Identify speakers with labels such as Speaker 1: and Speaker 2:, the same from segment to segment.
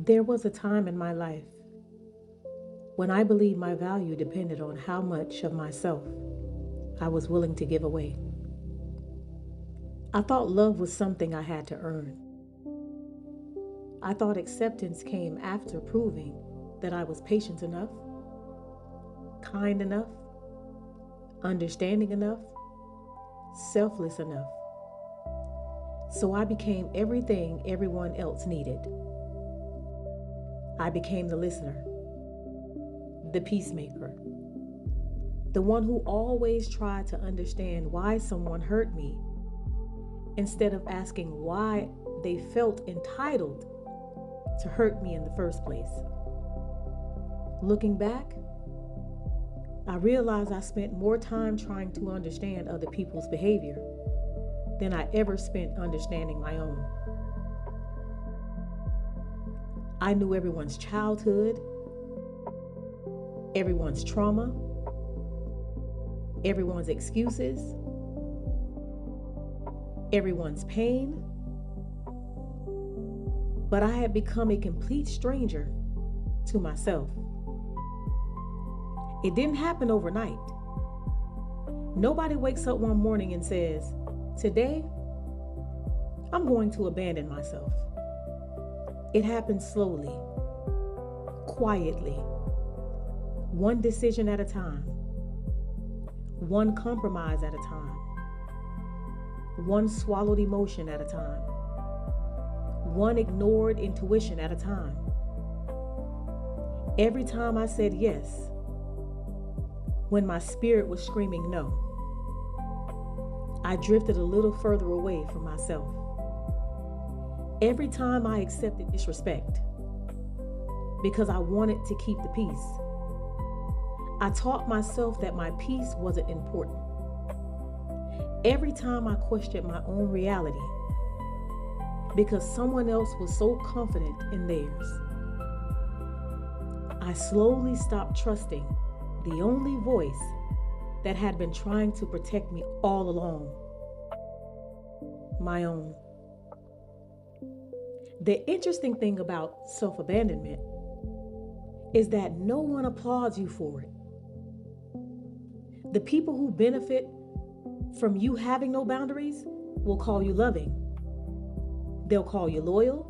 Speaker 1: There was a time in my life when I believed my value depended on how much of myself I was willing to give away. I thought love was something I had to earn. I thought acceptance came after proving that I was patient enough, kind enough, understanding enough, selfless enough. So I became everything everyone else needed. I became the listener, the peacemaker, the one who always tried to understand why someone hurt me instead of asking why they felt entitled to hurt me in the first place. Looking back, I realized I spent more time trying to understand other people's behavior than I ever spent understanding my own. I knew everyone's childhood, everyone's trauma, everyone's excuses, everyone's pain, but I had become a complete stranger to myself. It didn't happen overnight. Nobody wakes up one morning and says, "Today, I'm going to abandon myself." It happens slowly, quietly, one decision at a time, one compromise at a time, one swallowed emotion at a time, one ignored intuition at a time. Every time I said yes, when my spirit was screaming no, I drifted a little further away from myself. Every time I accepted disrespect because I wanted to keep the peace, I taught myself that my peace wasn't important. Every time I questioned my own reality because someone else was so confident in theirs, I slowly stopped trusting the only voice that had been trying to protect me all along, my own. The interesting thing about self-abandonment is that no one applauds you for it. The people who benefit from you having no boundaries will call you loving. They'll call you loyal.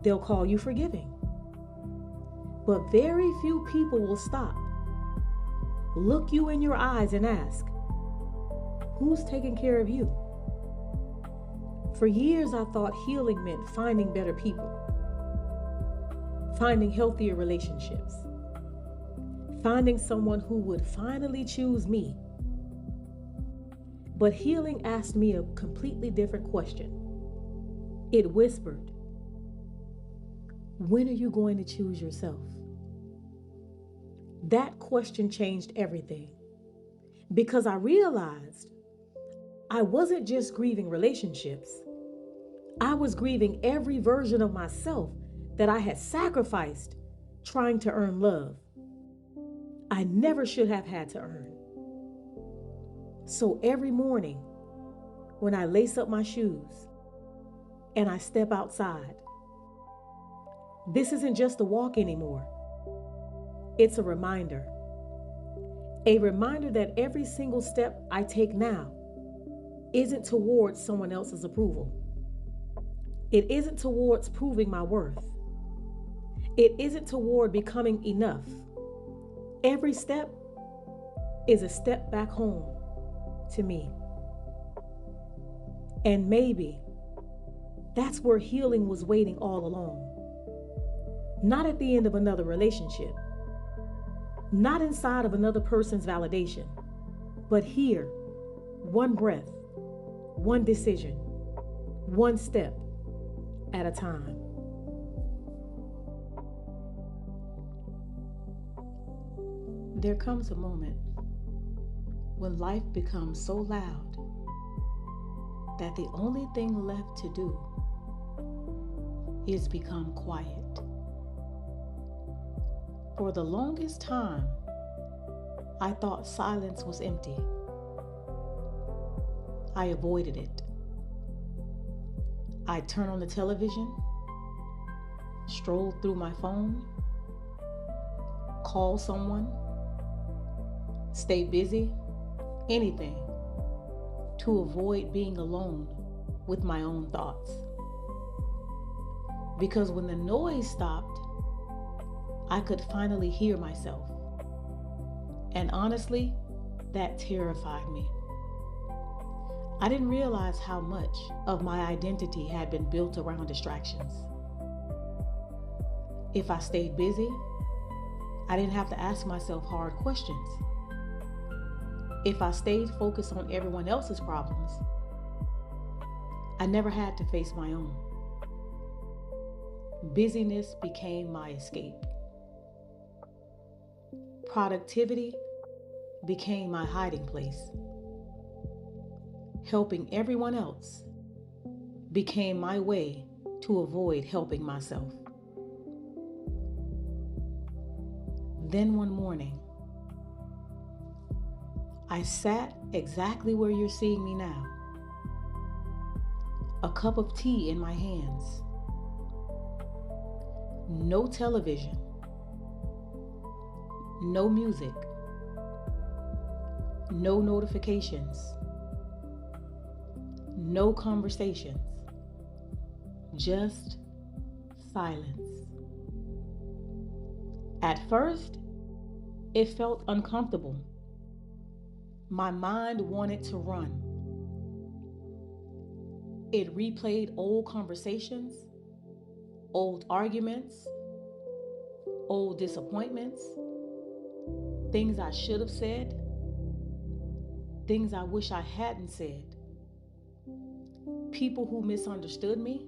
Speaker 1: They'll call you forgiving. But very few people will stop, look you in your eyes and ask, who's taking care of you? For years, I thought healing meant finding better people, finding healthier relationships, finding someone who would finally choose me. But healing asked me a completely different question. It whispered, when are you going to choose yourself? That question changed everything because I realized I wasn't just grieving relationships. I was grieving every version of myself that I had sacrificed trying to earn love I never should have had to earn. So every morning when I lace up my shoes and I step outside, this isn't just a walk anymore. It's a reminder that every single step I take now isn't towards someone else's approval. It isn't towards proving my worth. It isn't toward becoming enough. Every step is a step back home to me. And maybe that's where healing was waiting all along. Not at the end of another relationship, not inside of another person's validation, but here, one breath, one decision, one step at a time. There comes a moment when life becomes so loud that the only thing left to do is become quiet. For the longest time, I thought silence was empty. I avoided it. I'd turn on the television, stroll through my phone, call someone, stay busy, anything to avoid being alone with my own thoughts. Because when the noise stopped, I could finally hear myself. And honestly, that terrified me. I didn't realize how much of my identity had been built around distractions. If I stayed busy, I didn't have to ask myself hard questions. If I stayed focused on everyone else's problems, I never had to face my own. Busyness became my escape. Productivity became my hiding place. Helping everyone else became my way to avoid helping myself. Then one morning, I sat exactly where you're seeing me now. A cup of tea in my hands. No television. No music. No notifications. No conversations. Just silence. At first, it felt uncomfortable. My mind wanted to run. It replayed old conversations, old arguments, old disappointments, things I should have said, things I wish I hadn't said, people who misunderstood me,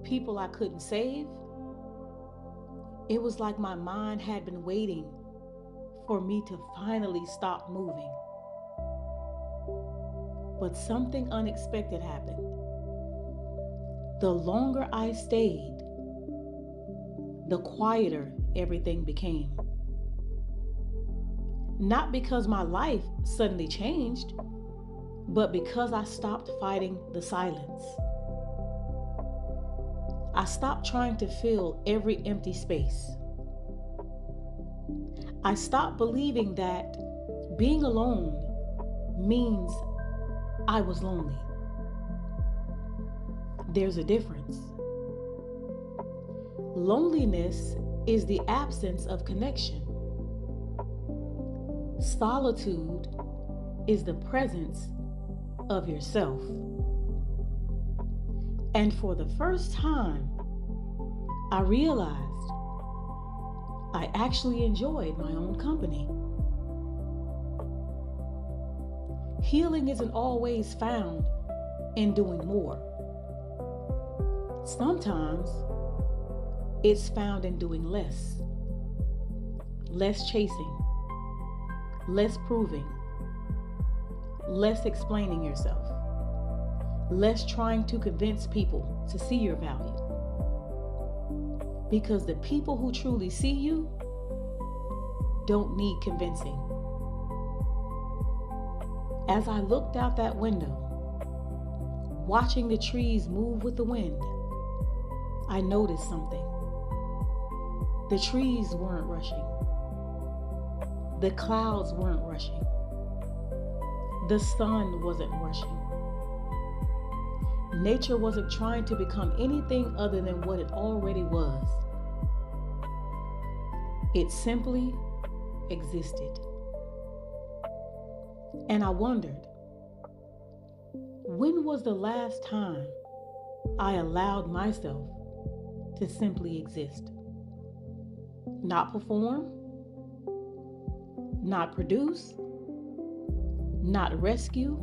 Speaker 1: people I couldn't save. It was like my mind had been waiting for me to finally stop moving. But something unexpected happened. The longer I stayed, the quieter everything became. Not because my life suddenly changed, but because I stopped fighting the silence. I stopped trying to fill every empty space. I stopped believing that being alone means I was lonely. There's a difference. Loneliness is the absence of connection. Solitude is the presence of yourself. And for the first time, I realized I actually enjoyed my own company. Healing isn't always found in doing more. Sometimes it's found in doing less. Less chasing, less proving, less explaining yourself, less trying to convince people to see your value. Because the people who truly see you don't need convincing. As I looked out that window, watching the trees move with the wind, I noticed something. The trees weren't rushing. The clouds weren't rushing. The sun wasn't rushing. Nature wasn't trying to become anything other than what it already was. It simply existed. And I wondered, when was the last time I allowed myself to simply exist? Not perform, not produce, not rescue,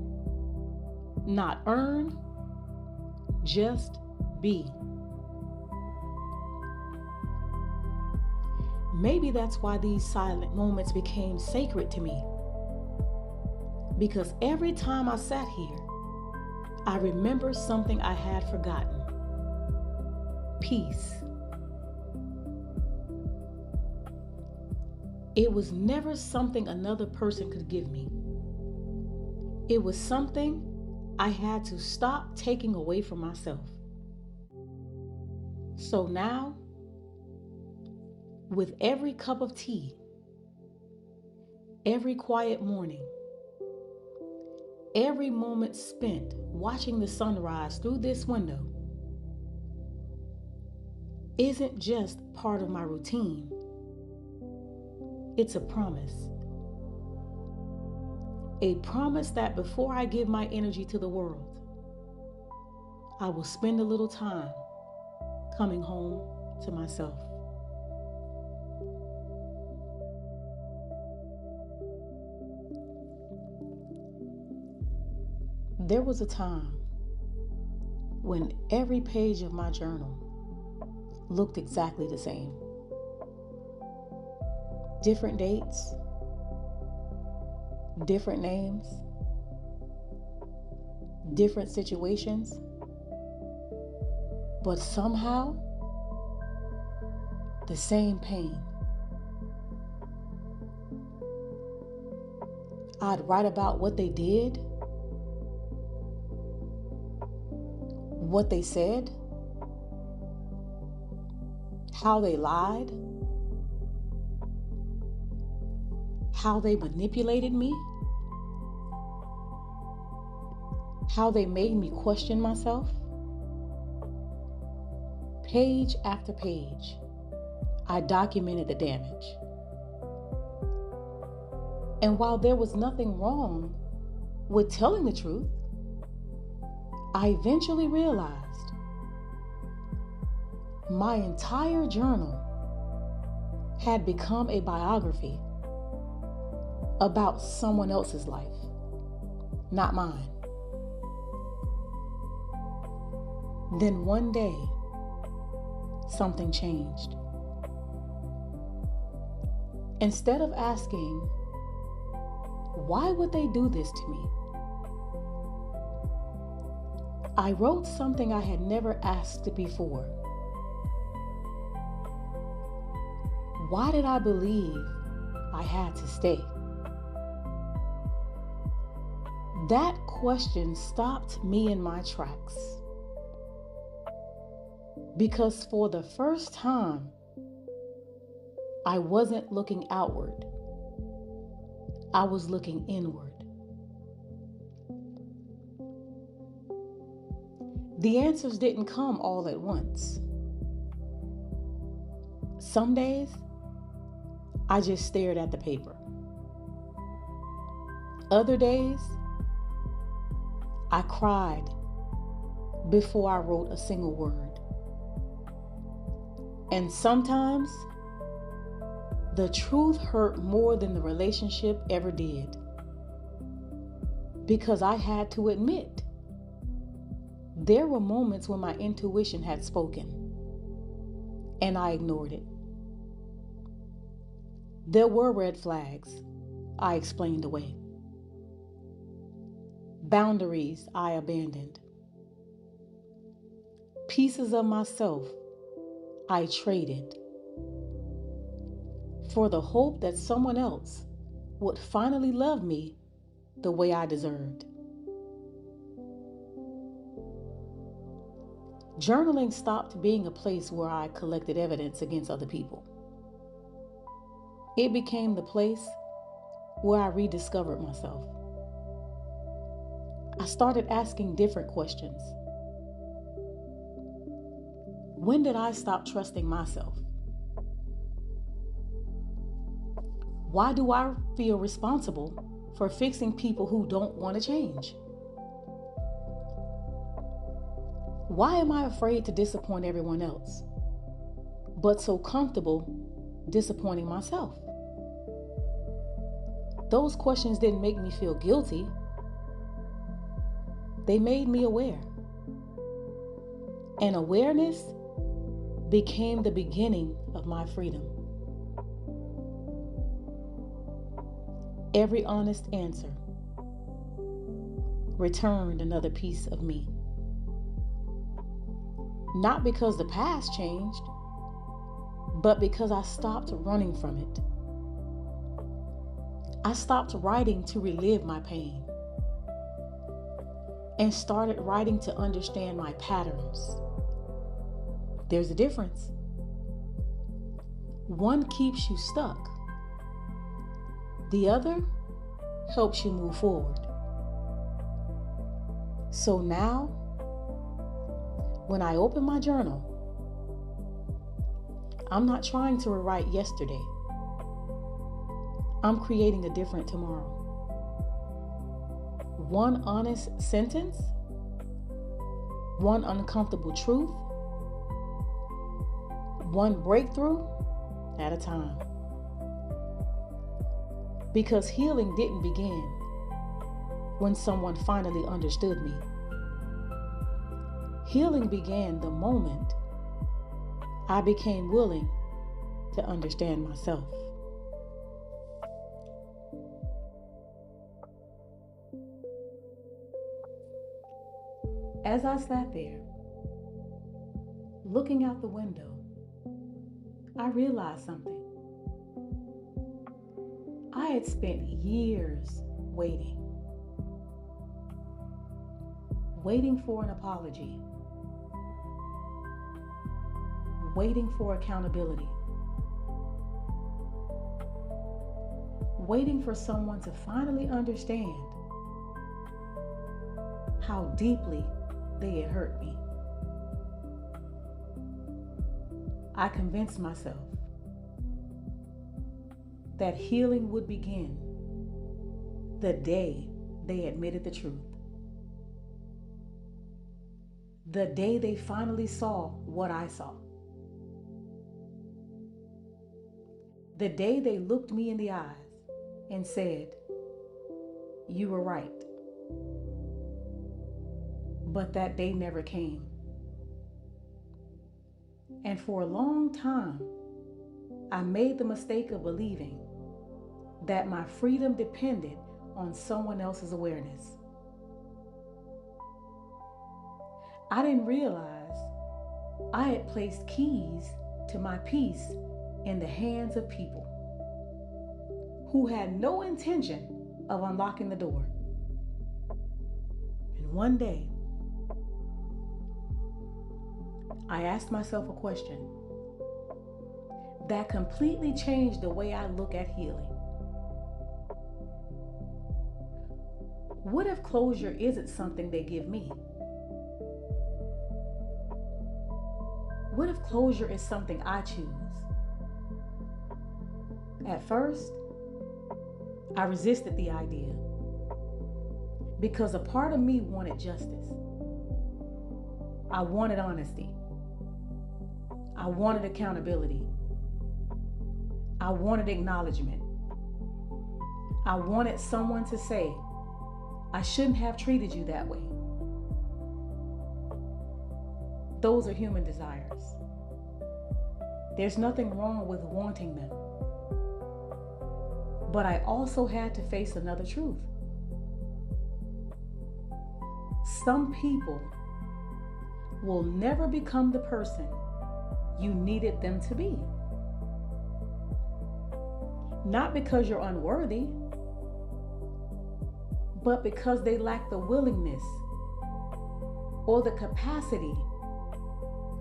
Speaker 1: not earn, just be. Maybe that's why these silent moments became sacred to me. Because every time I sat here, I remember something I had forgotten. Peace. It was never something another person could give me. It was something I had to stop taking away from myself. So now, with every cup of tea, every quiet morning, every moment spent watching the sunrise through this window isn't just part of my routine. It's a promise. A promise that before I give my energy to the world, I will spend a little time coming home to myself. There was a time when every page of my journal looked exactly the same. Different dates, different names, different situations, but somehow the same pain. I'd write about what they did, what they said, how they lied, how they manipulated me, how they made me question myself. Page after page, I documented the damage. And while there was nothing wrong with telling the truth, I eventually realized my entire journal had become a biography about someone else's life, not mine. Then one day, something changed. Instead of asking, why would they do this to me? I wrote something I had never asked before. Why did I believe I had to stay? That question stopped me in my tracks. Because for the first time, I wasn't looking outward. I was looking inward. The answers didn't come all at once. Some days, I just stared at the paper. Other days, I cried before I wrote a single word. And sometimes, the truth hurt more than the relationship ever did. Because I had to admit, there were moments when my intuition had spoken, and I ignored it. There were red flags I explained away. Boundaries I abandoned. Pieces of myself I traded for the hope that someone else would finally love me the way I deserved. Journaling stopped being a place where I collected evidence against other people. It became the place where I rediscovered myself. I started asking different questions. When did I stop trusting myself? Why do I feel responsible for fixing people who don't want to change? Why am I afraid to disappoint everyone else, but so comfortable disappointing myself? Those questions didn't make me feel guilty. They made me aware. And awareness became the beginning of my freedom. Every honest answer returned another piece of me. Not because the past changed, but because I stopped running from it. I stopped writing to relive my pain and started writing to understand my patterns. There's a difference. One keeps you stuck. The other helps you move forward. So now, when I open my journal, I'm not trying to rewrite yesterday. I'm creating a different tomorrow. One honest sentence, one uncomfortable truth, one breakthrough at a time. Because healing didn't begin when someone finally understood me. Healing began the moment I became willing to understand myself. As I sat there, looking out the window, I realized something. I had spent years waiting for an apology, waiting for accountability, waiting for someone to finally understand how deeply they had hurt me. I convinced myself that healing would begin the day they admitted the truth. The day they finally saw what I saw. The day they looked me in the eyes and said, "You were right." But that day never came. And for a long time, I made the mistake of believing that my freedom depended on someone else's awareness. I didn't realize I had placed keys to my peace in the hands of people who had no intention of unlocking the door. And one day, I asked myself a question that completely changed the way I look at healing. What if closure isn't something they give me? What if closure is something I choose? At first, I resisted the idea because a part of me wanted justice. I wanted honesty. I wanted accountability. I wanted acknowledgement. I wanted someone to say, "I shouldn't have treated you that way." Those are human desires. There's nothing wrong with wanting them. But I also had to face another truth. Some people will never become the person you needed them to be. Not because you're unworthy, but because they lack the willingness or the capacity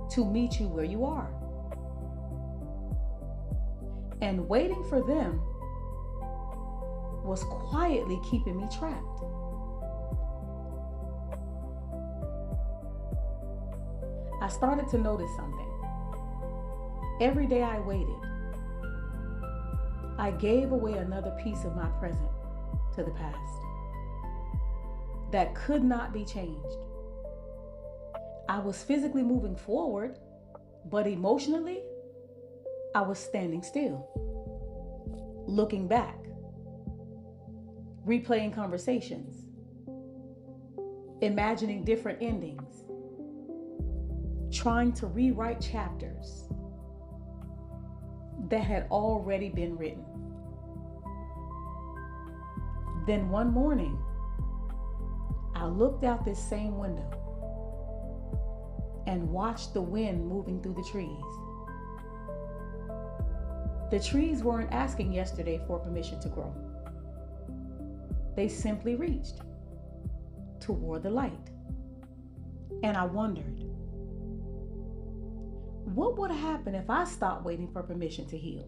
Speaker 1: to meet you where you are. And waiting for them was quietly keeping me trapped. I started to notice something. Every day I waited, I gave away another piece of my present to the past that could not be changed. I was physically moving forward, but emotionally, I was standing still, looking back, replaying conversations, imagining different endings, trying to rewrite chapters that had already been written. Then one morning, I looked out this same window and watched the wind moving through the trees. The trees weren't asking yesterday for permission to grow. They simply reached toward the light. And I wondered, What would happen if I stopped waiting for permission to heal?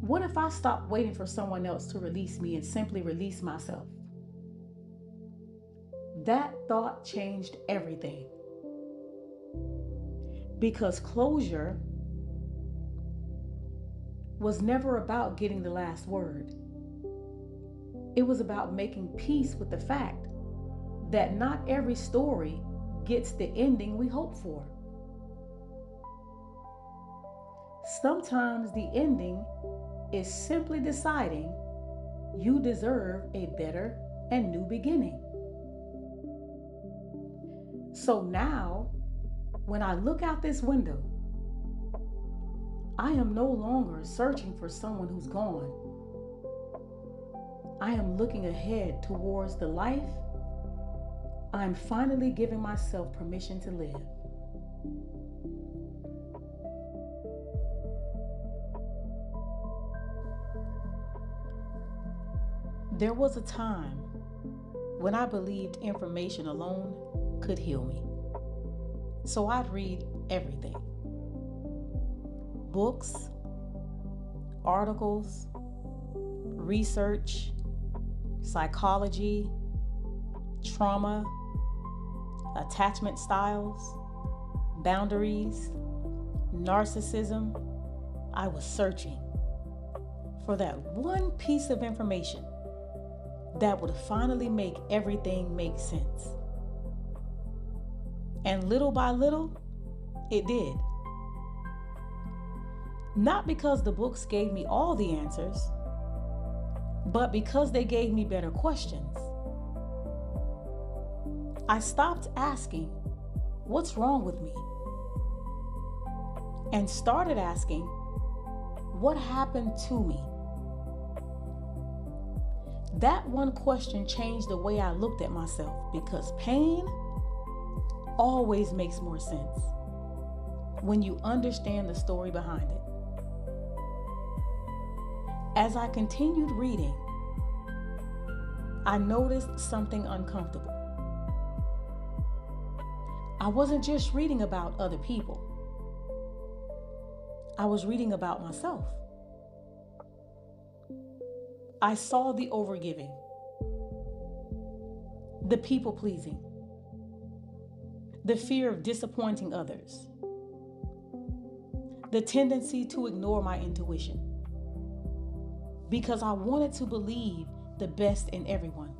Speaker 1: What if I stopped waiting for someone else to release me and simply release myself? That thought changed everything. Because closure was never about getting the last word. It was about making peace with the fact that not every story gets the ending we hope for. Sometimes the ending is simply deciding you deserve a better and new beginning. So now, when I look out this window, I am no longer searching for someone who's gone. I am looking ahead towards the life I'm finally giving myself permission to live. There was a time when I believed information alone could heal me. So I'd read everything. Books, articles, research, psychology, trauma, attachment styles, boundaries, narcissism. I was searching for that one piece of information that would finally make everything make sense. And little by little, it did. Not because the books gave me all the answers, but because they gave me better questions. I stopped asking, what's wrong with me? And started asking, what happened to me? That one question changed the way I looked at myself, because pain always makes more sense when you understand the story behind it. As I continued reading, I noticed something uncomfortable. I wasn't just reading about other people. I was reading about myself. I saw the overgiving, the people-pleasing, the fear of disappointing others, the tendency to ignore my intuition, because I wanted to believe the best in everyone.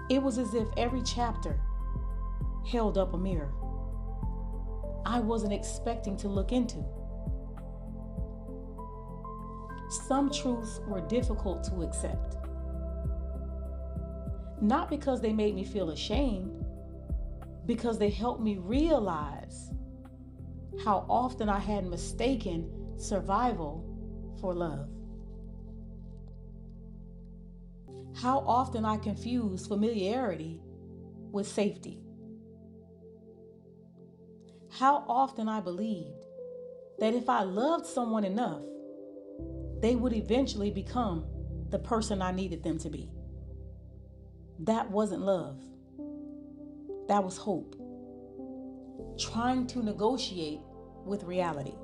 Speaker 1: It was as if every chapter held up a mirror I wasn't expecting to look into. Some truths were difficult to accept. Not because they made me feel ashamed, because they helped me realize how often I had mistaken survival for love. How often I confused familiarity with safety. How often I believed that if I loved someone enough, they would eventually become the person I needed them to be. That wasn't love. That was hope. Trying to negotiate with reality.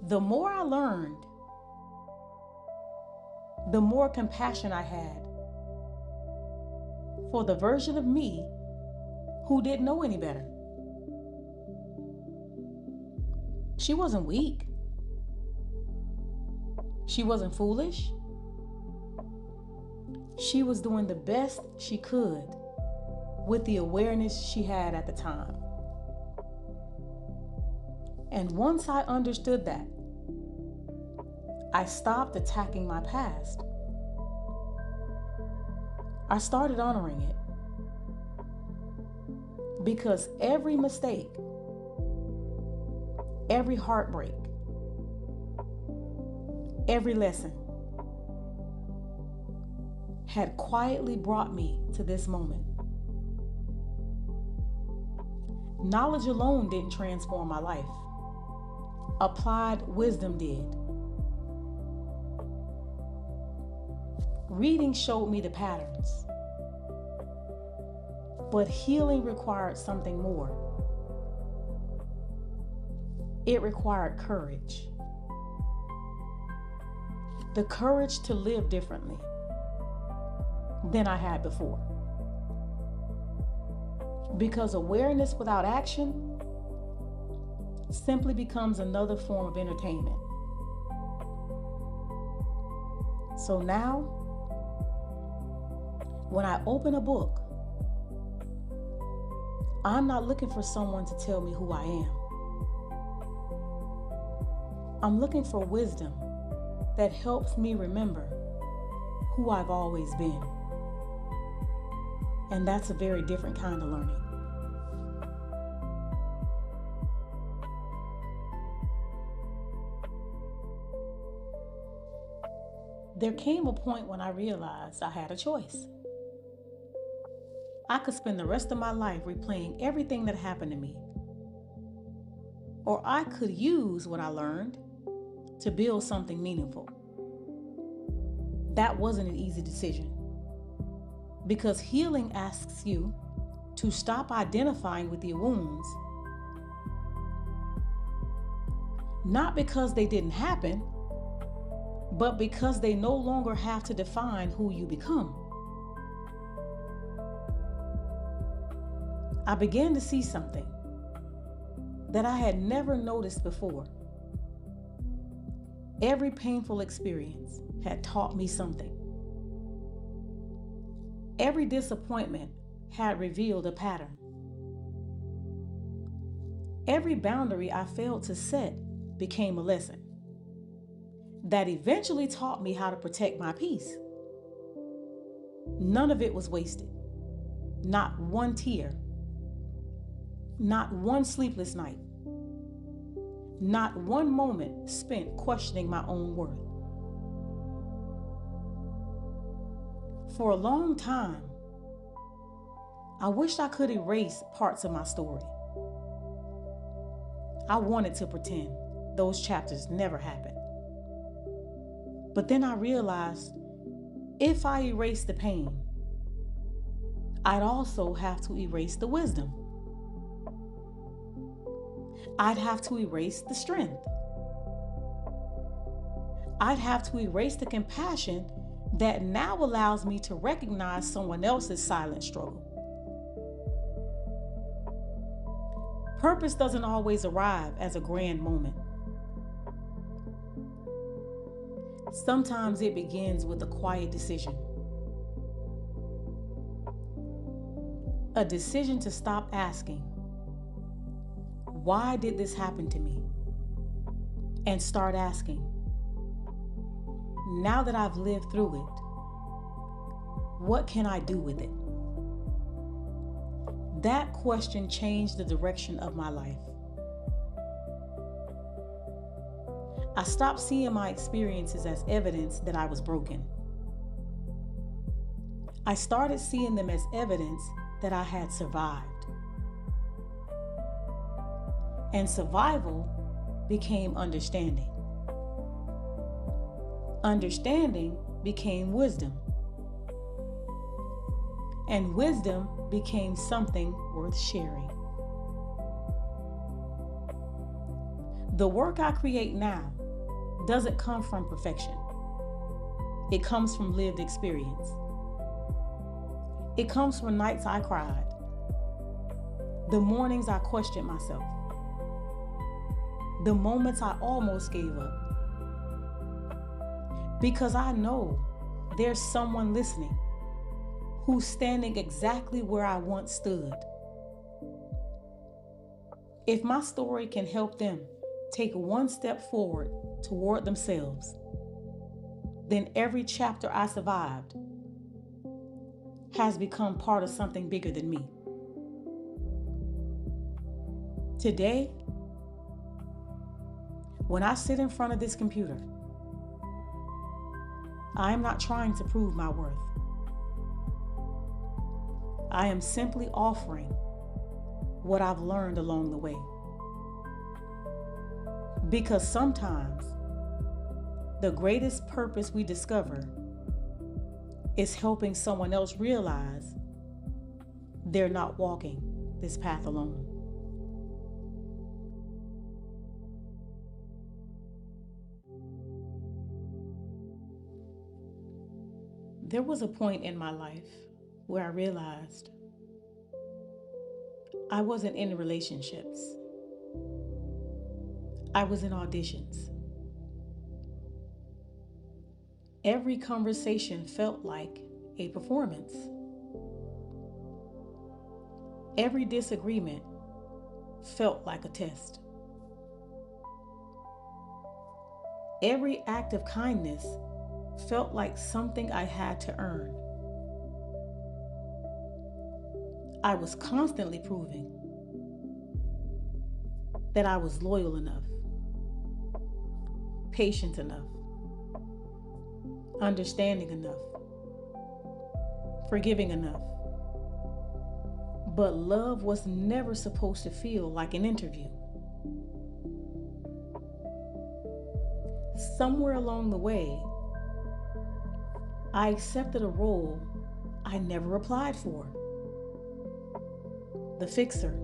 Speaker 1: The more I learned, the more compassion I had for the version of me who didn't know any better. She wasn't weak. She wasn't foolish. She was doing the best she could with the awareness she had at the time. And once I understood that, I stopped attacking my past. I started honoring it. Because every mistake, every heartbreak, every lesson had quietly brought me to this moment. Knowledge alone didn't transform my life. Applied wisdom did. Reading showed me the patterns. But healing required something more. It required courage. The courage to live differently than I had before. Because awareness without action simply becomes another form of entertainment. So now, when I open a book, I'm not looking for someone to tell me who I am. I'm looking for wisdom that helps me remember who I've always been. And that's a very different kind of learning. There came a point when I realized I had a choice. I could spend the rest of my life replaying everything that happened to me. Or I could use what I learned to build something meaningful. That wasn't an easy decision, because healing asks you to stop identifying with your wounds, not because they didn't happen, but because they no longer have to define who you become. I began to see something that I had never noticed before. Every painful experience had taught me something. Every disappointment had revealed a pattern. Every boundary I failed to set became a lesson that eventually taught me how to protect my peace. None of it was wasted. Not one tear. Not one sleepless night. Not one moment spent questioning my own worth. For a long time, I wished I could erase parts of my story. I wanted to pretend those chapters never happened. But then I realized if I erase the pain, I'd also have to erase the wisdom. I'd have to erase the strength. I'd have to erase the compassion that now allows me to recognize someone else's silent struggle. Purpose doesn't always arrive as a grand moment. Sometimes it begins with a quiet decision. A decision to stop asking, why did this happen to me? And start asking, now that I've lived through it, what can I do with it? That question changed the direction of my life. I stopped seeing my experiences as evidence that I was broken. I started seeing them as evidence that I had survived. And survival became understanding. Understanding became wisdom. And wisdom became something worth sharing. The work I create now doesn't come from perfection. It comes from lived experience. It comes from nights I cried, the mornings I questioned myself, the moments I almost gave up. Because I know there's someone listening who's standing exactly where I once stood. If my story can help them take one step forward toward themselves, then every chapter I survived has become part of something bigger than me. Today, when I sit in front of this computer, I am not trying to prove my worth. I am simply offering what I've learned along the way. Because sometimes the greatest purpose we discover is helping someone else realize they're not walking this path alone. There was a point in my life where I realized I wasn't in relationships. I was in auditions. Every conversation felt like a performance. Every disagreement felt like a test. Every act of kindness felt like something I had to earn. I was constantly proving that I was loyal enough, patient enough, understanding enough, forgiving enough. But love was never supposed to feel like an interview. Somewhere along the way, I accepted a role I never applied for. The fixer,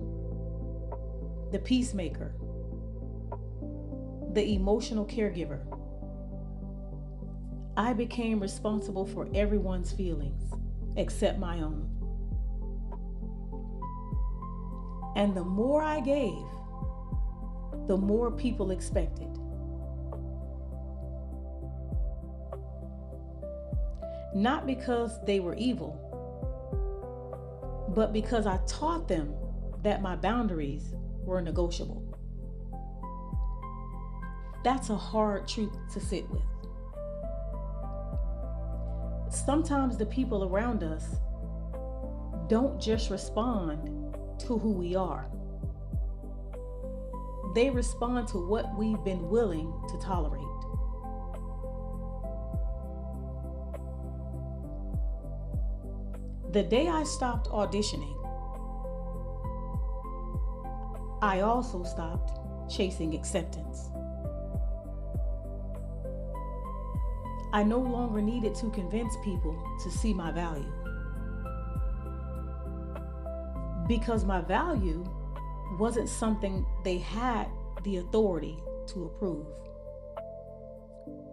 Speaker 1: the peacemaker, the emotional caregiver. I became responsible for everyone's feelings except my own. And the more I gave, the more people expected. Not because they were evil, but because I taught them that my boundaries were negotiable. That's a hard truth to sit with. Sometimes the people around us don't just respond to who we are. They respond to what we've been willing to tolerate. The day I stopped auditioning, I also stopped chasing acceptance. I no longer needed to convince people to see my value. Because my value wasn't something they had the authority to approve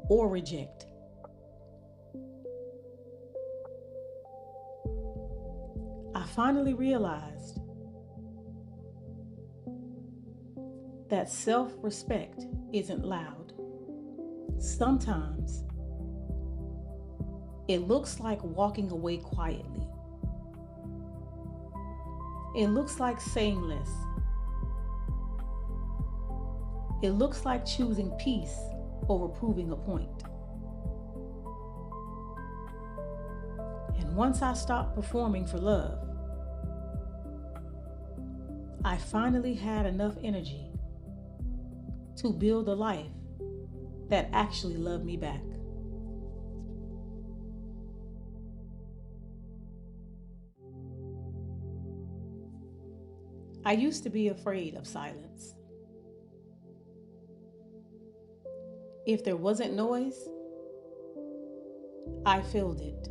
Speaker 1: or reject. I finally realized that self-respect isn't loud. Sometimes it looks like walking away quietly. It looks like saying less. It looks like choosing peace over proving a point. And once I stopped performing for love, I finally had enough energy to build a life that actually loved me back. I used to be afraid of silence. If there wasn't noise, I filled it.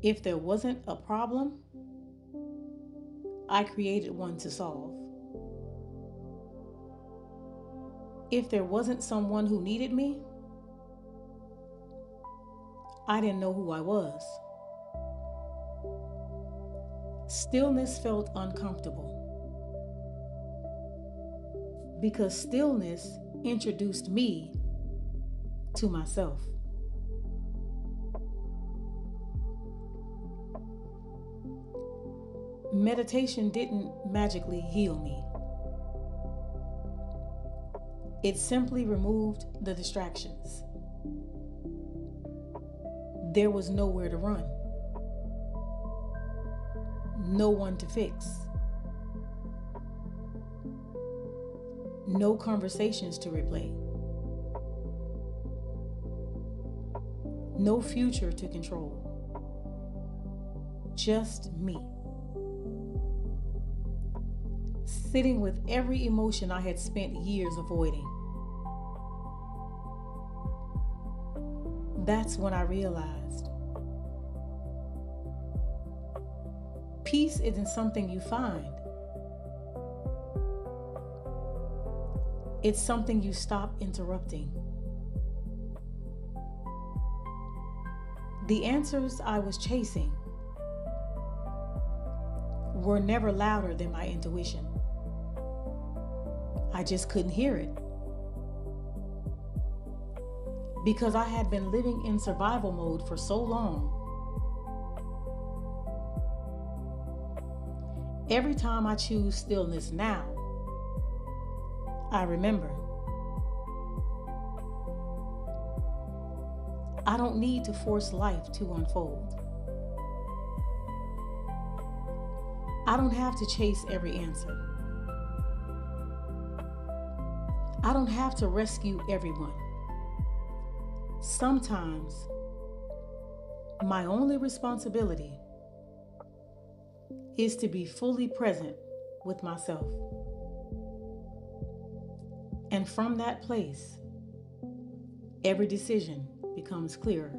Speaker 1: If there wasn't a problem, I created one to solve. If there wasn't someone who needed me, I didn't know who I was. Stillness felt uncomfortable because stillness introduced me to myself. Meditation didn't magically heal me. It simply removed the distractions. There was nowhere to run, no one to fix, no conversations to replay, no future to control, just me. Sitting with every emotion I had spent years avoiding. That's when I realized Peace isn't something you find. It's something you stop interrupting. The answers I was chasing were never louder than my intuition. I just couldn't hear it. Because I had been living in survival mode for so long. Every time I choose stillness now, I remember. I don't need to force life to unfold. I don't have to chase every answer. I don't have to rescue everyone. Sometimes, my only responsibility is to be fully present with myself. And from that place, every decision becomes clearer.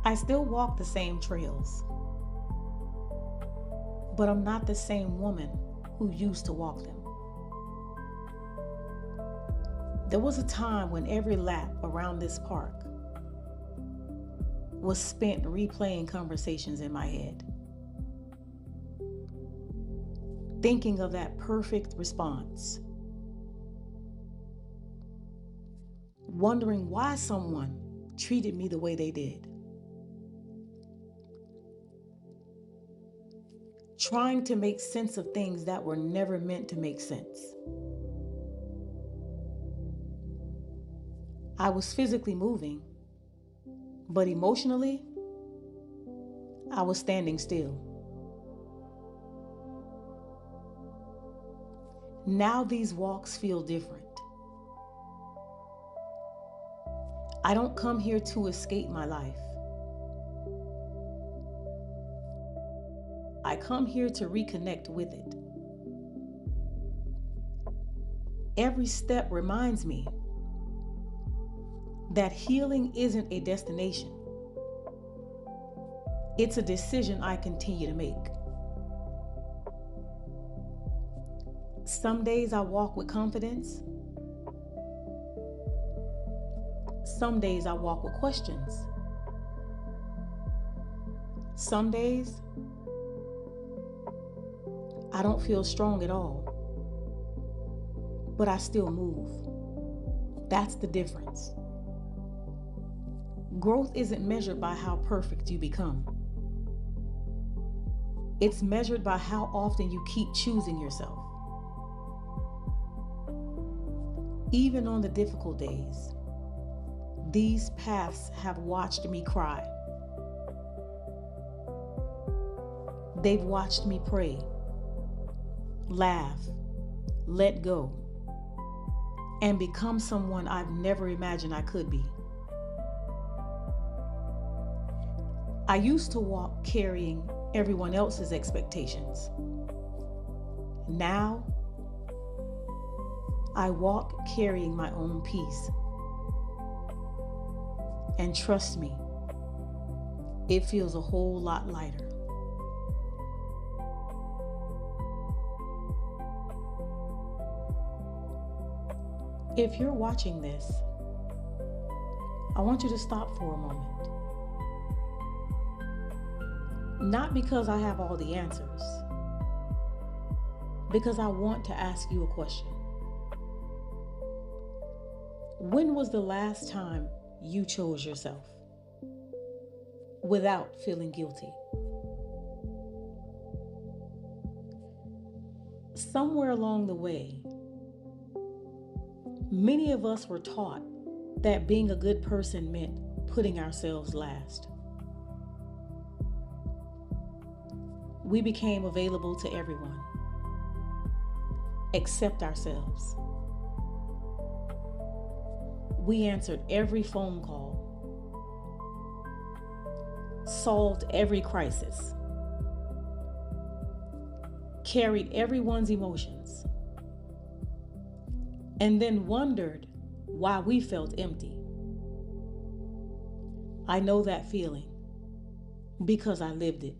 Speaker 1: I still walk the same trails, but I'm not the same woman who used to walk them. There was a time when every lap around this park was spent replaying conversations in my head, thinking of that perfect response, wondering why someone treated me the way they did, trying to make sense of things that were never meant to make sense. I was physically moving, but emotionally, I was standing still. Now these walks feel different. I don't come here to escape my life. I come here to reconnect with it. Every step reminds me that healing isn't a destination. It's a decision I continue to make. Some days I walk with confidence. Some days I walk with questions. Some days I don't feel strong at all, but I still move. That's the difference. Growth isn't measured by how perfect you become. It's measured by how often you keep choosing yourself. Even on the difficult days, these paths have watched me cry. They've watched me pray, laugh, let go, and become someone I've never imagined I could be. I used to walk carrying everyone else's expectations. Now, I walk carrying my own peace. And trust me, it feels a whole lot lighter. If you're watching this, I want you to stop for a moment. Not because I have all the answers, because I want to ask you a question. When was the last time you chose yourself without feeling guilty? Somewhere along the way, many of us were taught that being a good person meant putting ourselves last. We became available to everyone except ourselves. We answered every phone call, solved every crisis, carried everyone's emotions, and then wondered why we felt empty. I know that feeling because I lived it.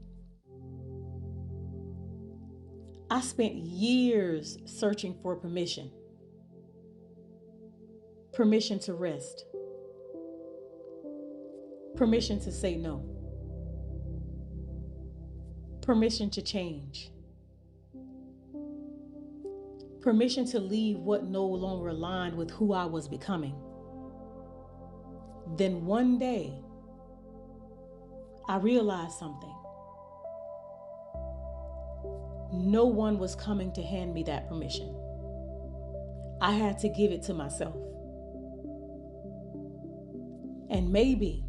Speaker 1: I spent years searching for permission. Permission to rest. Permission to say no. Permission to change. Permission to leave what no longer aligned with who I was becoming. Then one day, I realized something. No one was coming to hand me that permission. I had to give it to myself. And maybe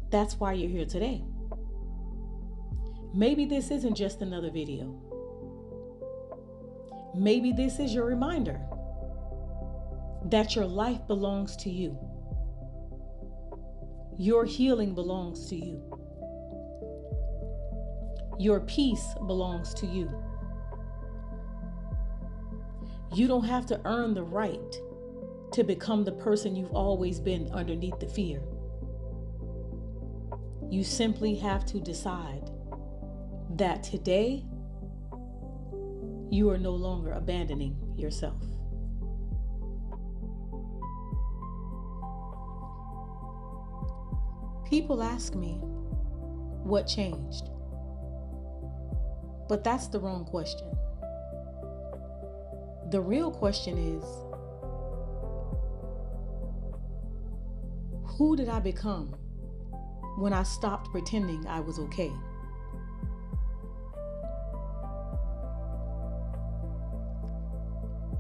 Speaker 1: that's why you're here today. Maybe this isn't just another video. Maybe this is your reminder that your life belongs to you. Your healing belongs to you. Your peace belongs to you. You don't have to earn the right to become the person you've always been underneath the fear. You simply have to decide that today you are no longer abandoning yourself. People ask me what changed, but that's the wrong question. The real question is, who did I become when I stopped pretending I was okay?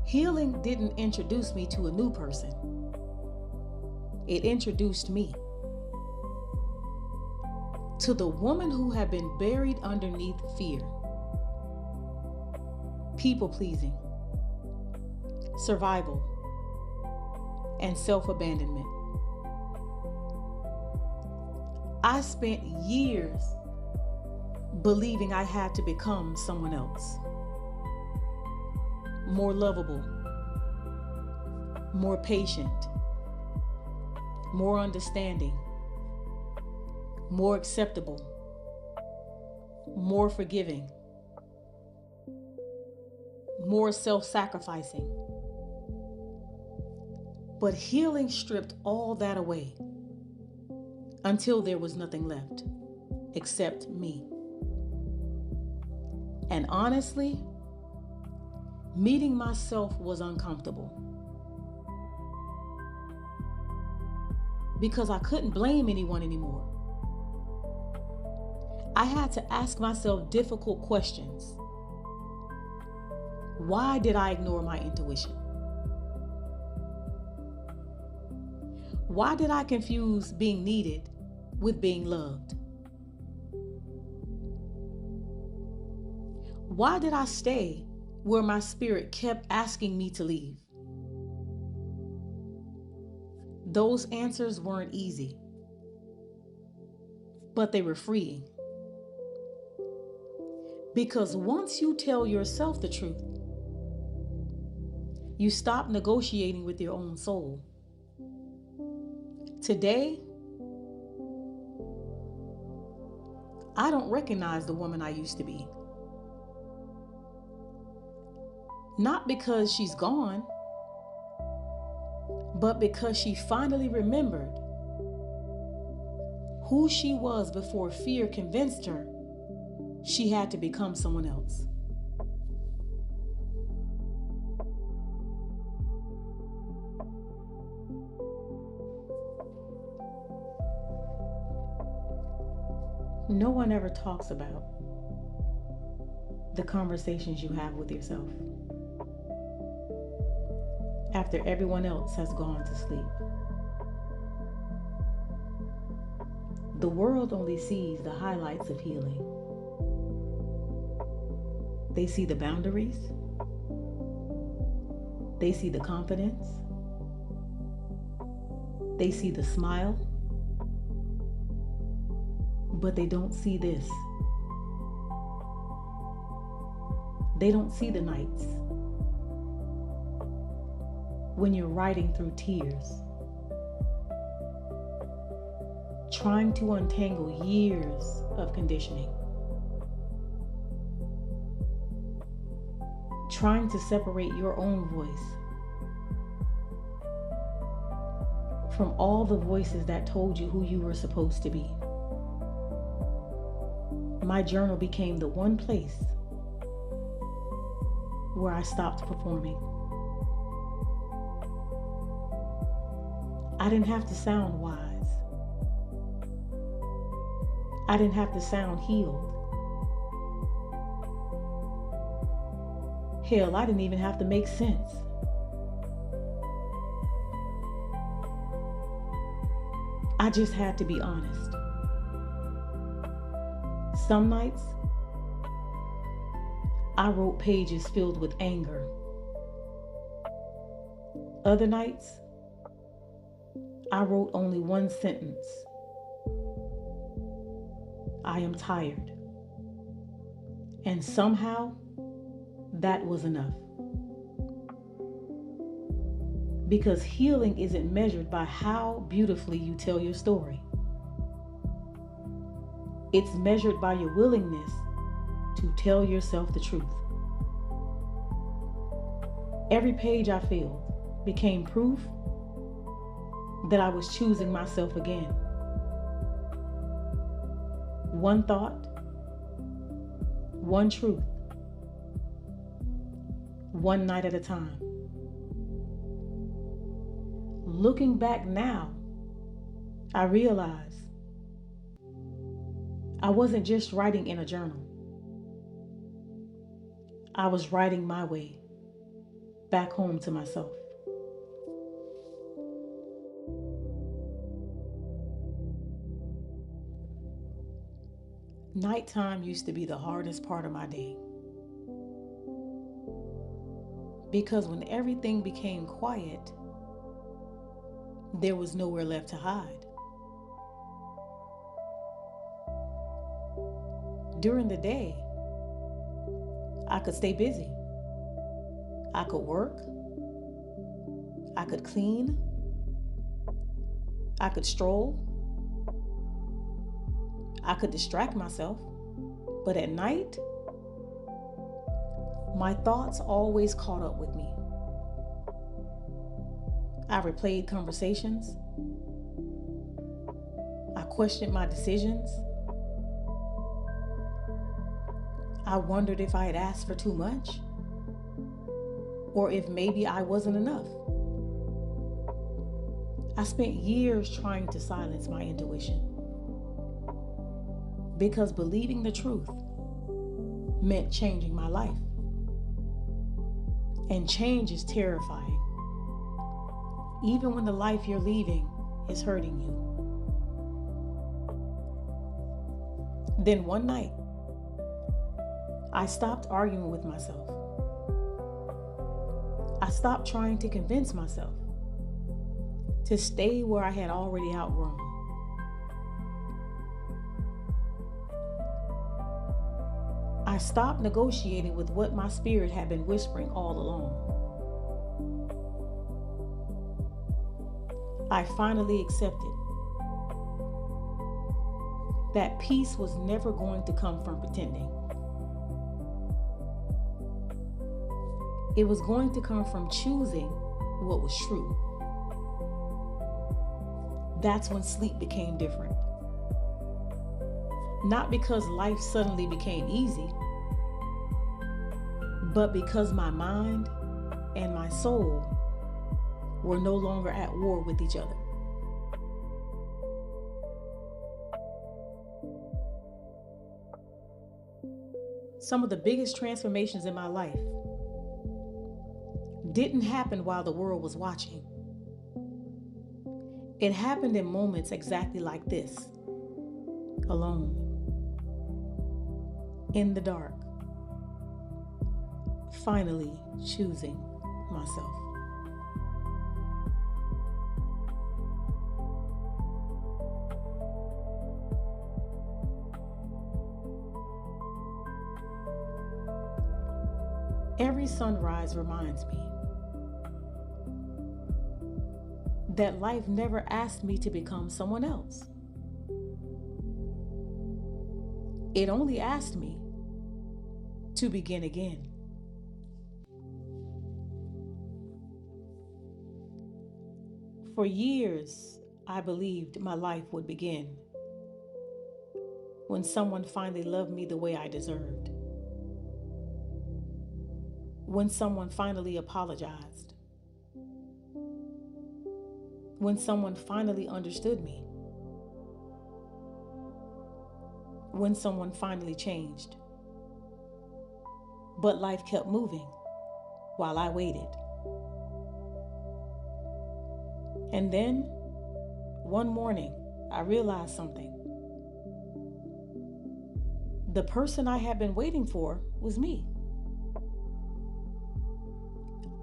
Speaker 1: Healing didn't introduce me to a new person. It introduced me to the woman who had been buried underneath fear, people-pleasing, survival, and self-abandonment. I spent years believing I had to become someone else. More lovable, more patient, more understanding, more acceptable, more forgiving, more self-sacrificing. But healing stripped all that away until there was nothing left except me. And honestly, meeting myself was uncomfortable because I couldn't blame anyone anymore. I had to ask myself difficult questions. Why did I ignore my intuition? Why did I confuse being needed with being loved? Why did I stay where my spirit kept asking me to leave? Those answers weren't easy, but they were freeing. Because once you tell yourself the truth, you stop negotiating with your own soul. Today, I don't recognize the woman I used to be. Not because she's gone, but because she finally remembered who she was before fear convinced her she had to become someone else. No one ever talks about the conversations you have with yourself after everyone else has gone to sleep. The world only sees the highlights of healing. They see the boundaries. They see the confidence. They see the smile. But they don't see this. They don't see the nights when you're writing through tears, trying to untangle years of conditioning, trying to separate your own voice from all the voices that told you who you were supposed to be. My journal became the one place where I stopped performing. I didn't have to sound wise. I didn't have to sound healed. Hell, I didn't even have to make sense. I just had to be honest. Some nights, I wrote pages filled with anger. Other nights, I wrote only one sentence. I am tired. And somehow, that was enough. Because healing isn't measured by how beautifully you tell your story. It's measured by your willingness to tell yourself the truth. Every page I filled became proof that I was choosing myself again. One thought, one truth, one night at a time. Looking back now, I realize I wasn't just writing in a journal. I was writing my way back home to myself. Nighttime used to be the hardest part of my day. Because when everything became quiet, there was nowhere left to hide. During the day, I could stay busy. I could work. I could clean. I could stroll. I could distract myself. But at night, my thoughts always caught up with me. I replayed conversations. I questioned my decisions. I wondered if I had asked for too much, or if maybe I wasn't enough. I spent years trying to silence my intuition, because believing the truth meant changing my life. And change is terrifying, even when the life you're leaving is hurting you. Then one night, I stopped arguing with myself. I stopped trying to convince myself to stay where I had already outgrown. I stopped negotiating with what my spirit had been whispering all along. I finally accepted that peace was never going to come from pretending. It was going to come from choosing what was true. That's when sleep became different. Not because life suddenly became easy, but because my mind and my soul were no longer at war with each other. Some of the biggest transformations in my life didn't happen while the world was watching. It happened in moments exactly like this, alone, in the dark, finally choosing myself. Every sunrise reminds me that life never asked me to become someone else. It only asked me to begin again. For years, I believed my life would begin when someone finally loved me the way I deserved. When someone finally apologized. When someone finally understood me. When someone finally changed. But life kept moving while I waited. And then, one morning, I realized something. The person I had been waiting for was me.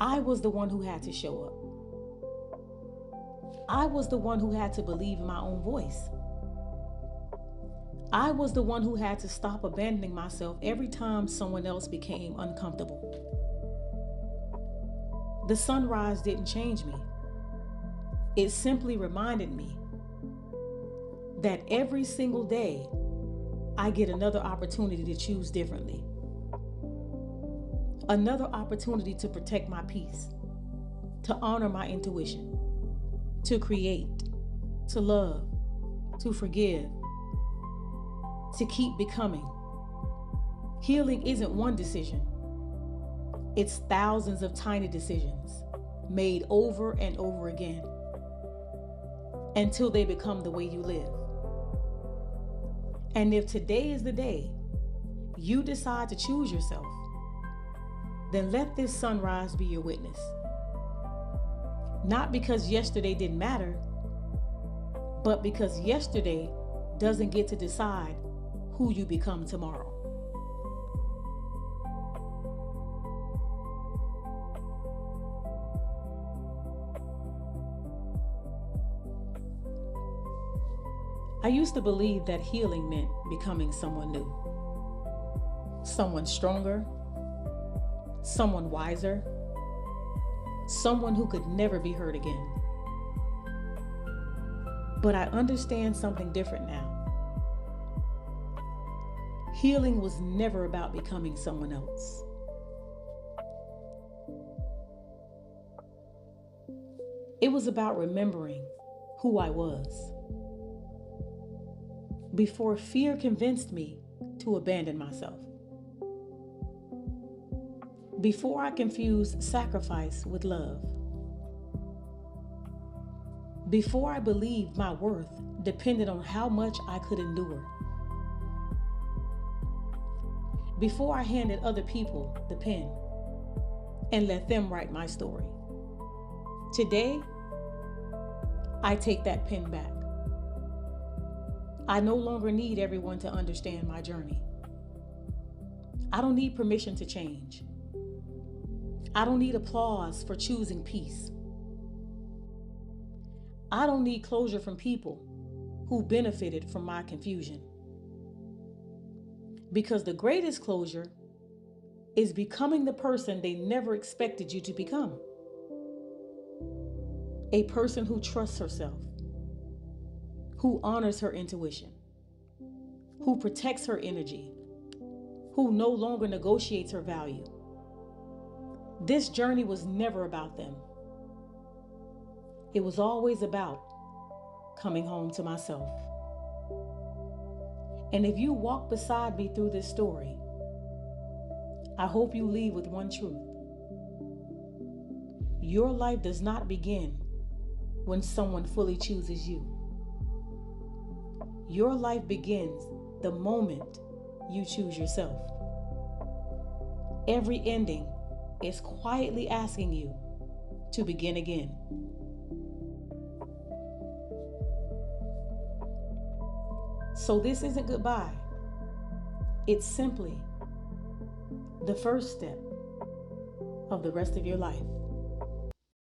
Speaker 1: I was the one who had to show up. I was the one who had to believe in my own voice. I was the one who had to stop abandoning myself every time someone else became uncomfortable. The sunrise didn't change me. It simply reminded me that every single day I get another opportunity to choose differently. Another opportunity to protect my peace, to honor my intuition, to create, to love, to forgive, to keep becoming. Healing isn't one decision. It's thousands of tiny decisions made over and over again until they become the way you live. And if today is the day you decide to choose yourself, then let this sunrise be your witness. Not because yesterday didn't matter, but because yesterday doesn't get to decide who you become tomorrow. I used to believe that healing meant becoming someone new, someone stronger, someone wiser, someone who could never be hurt again. But I understand something different now. Healing was never about becoming someone else. It was about remembering who I was before fear convinced me to abandon myself. Before I confused sacrifice with love. Before I believed my worth depended on how much I could endure. Before I handed other people the pen and let them write my story. Today, I take that pen back. I no longer need everyone to understand my journey. I don't need permission to change. I don't need applause for choosing peace. I don't need closure from people who benefited from my confusion. Because the greatest closure is becoming the person they never expected you to become. A person who trusts herself, who honors her intuition, who protects her energy, who no longer negotiates her value. This journey was never about them. It was always about coming home to myself. And if you walk beside me through this story, I hope you leave with one truth. Your life does not begin when someone fully chooses you. Your life begins the moment you choose yourself. Every ending is quietly asking you to begin again. So this isn't goodbye. It's simply the first step of the rest of your life.